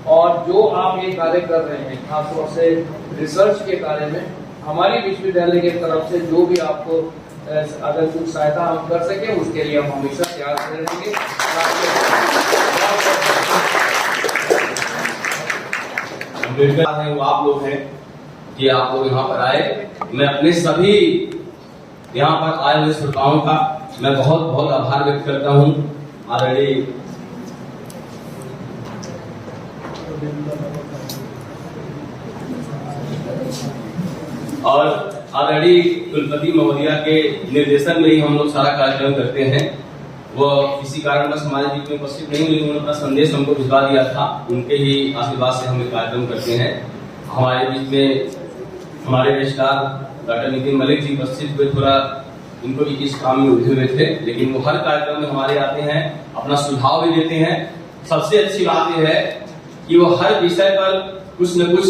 और जो आप ये कार्य कर रहे हैं खासतौर से रिसर्च के कार्य में हमारी विश्वविद्यालय की तरफ से जो भी आपको अगर कुछ सहायता हम कर सके उसके लिए हम हमेशा तैयार रहेंगे। वो आप लोग हैं कि आप लोग यहाँ पर आए। मैं अपने सभी यहाँ पर आए हुए श्रोताओं का मैं बहुत बहुत आभार व्यक्त करता हूँ। आदरणीय और आदरणीय कुलपति महोदया के निर्देशन में ही हम लोग सारा कार्यक्रम करते हैं। वो किसी कारणवश हमारे बीच में उपस्थित नहीं हुई, उन्होंने अपना संदेश हमको भिजवा दिया था, उनके ही आशीर्वाद से हम ये कार्यक्रम करते हैं। हमारे बीच में हमारे रजिस्ट्रार डॉक्टर नितिन मलिक जी उपस्थित हुए, थोड़ा इनको भी इस काम में उलझे हुए थे, लेकिन वो हर कार्यक्रम में हमारे आते हैं, अपना सुझाव भी देते हैं। सबसे अच्छी बात यह है कि वो हर विषय पर कुछ न कुछ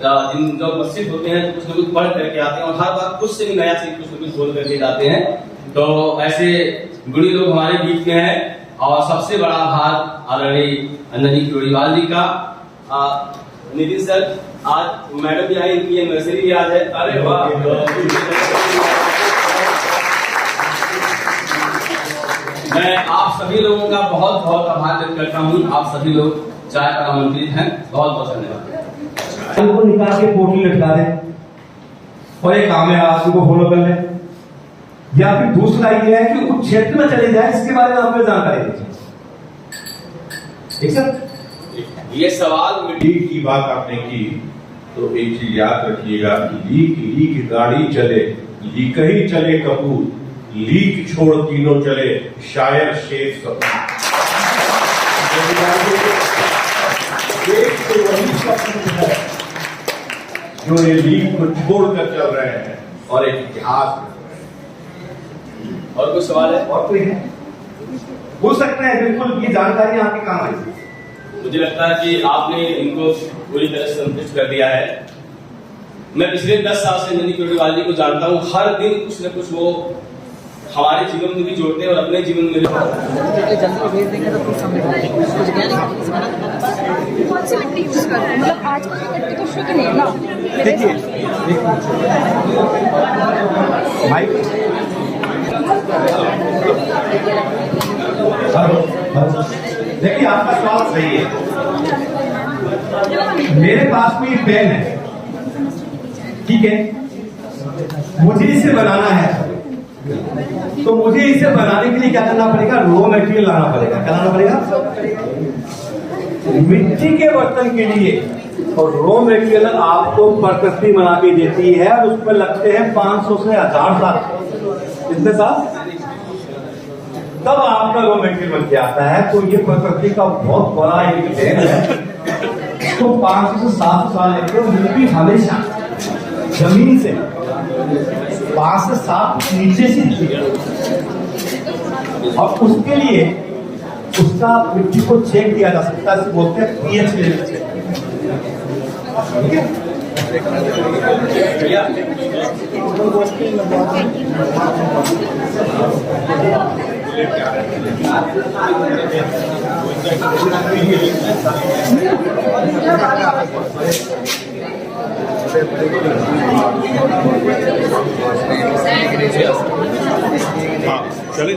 जो उपस्थित होते हैं कुछ न कुछ पढ़ करके आते हैं और हर बार कुछ से भी नया चीज कुछ न कुछ बोल करके जाते हैं। तो ऐसे गुणी लोग हमारे बीच में हैं और सबसे बड़ा आभार आदरणीय अंजनी चोड़ीवाल जी का। नितिन सर आज मैडम भी आई, इनकी एनिवर्सरी भी आज है। अरे वाह। मैं आप सभी लोगों का बहुत बहुत आभार व्यक्त करता हूँ। आप सभी लोग चाय पर आमंत्रित हैं। बहुत बहुत धन्यवाद। उनको निकाल के पोर्टल लटका दे और एक काम है आप उनको फॉलो कर ले, या फिर दूसरा ये है कि उस क्षेत्र में चले जाए इसके बारे में हमें जानकारी दीजिए। ठीक सर, ये सवाल लीक की बात आपने की तो एक चीज याद रखिएगा, लीक गाड़ी चले, लीक ही चले कपूर, लीक छोड़ तीनों चले शायर शेख कपूर। देश के वही कपूर है जो ये लीक को छोड़कर चल रहे हैं और एक इतिहास में। और कुछ सवाल है? और कोई है? पूछ सकते हैं, बिल्कुल ये जानकारी आपके काम आएगी। मुझे लगता है कि आपने इनको पूरी तरह से संतुष्ट कर दिया है। मैं पिछले 10 साल से नंदी कोटेवाल जी को जानता हूँ। हर दिन कुछ न कुछ वो हमारे जीवन में भी जोड़ते हैं और अपने जीवन में भी। जल्दी भेज देंगे तो फिर सामने कुछ गया नहीं। कौन सी मिट्टी यूज करते हैं? मतलब आज की मिट्टी तो शुद्ध नहीं है ना। देखिए देखिए आपका सवाल सही है। मेरे पास कोई पेन है, ठीक है, मुझे इसे बनाना है, तो मुझे इसे बनाने के लिए क्या करना पड़ेगा? रॉ मटेरियल लाना पड़ेगा। क्या लाना पड़ेगा? मिट्टी के बर्तन के लिए और रॉ मटेरियल आपको प्रकृति बना के देती है और उस पर लगते हैं 500 से 1000 साल। कितने साल? तब आपका रॉ मटेरियल बन के आता है। तो ये प्रकृति का बहुत बड़ा एक देन है। तो 500 से 700 साल लगते हैं। मिट्टी हमेशा जमीन से 5 से 7 नीचे से थी और उसके लिए उसका मिट्टी को चेक किया जा सकता है, बोलते हैं पीएच लेवल चेक। ठीक है, हाँ चले।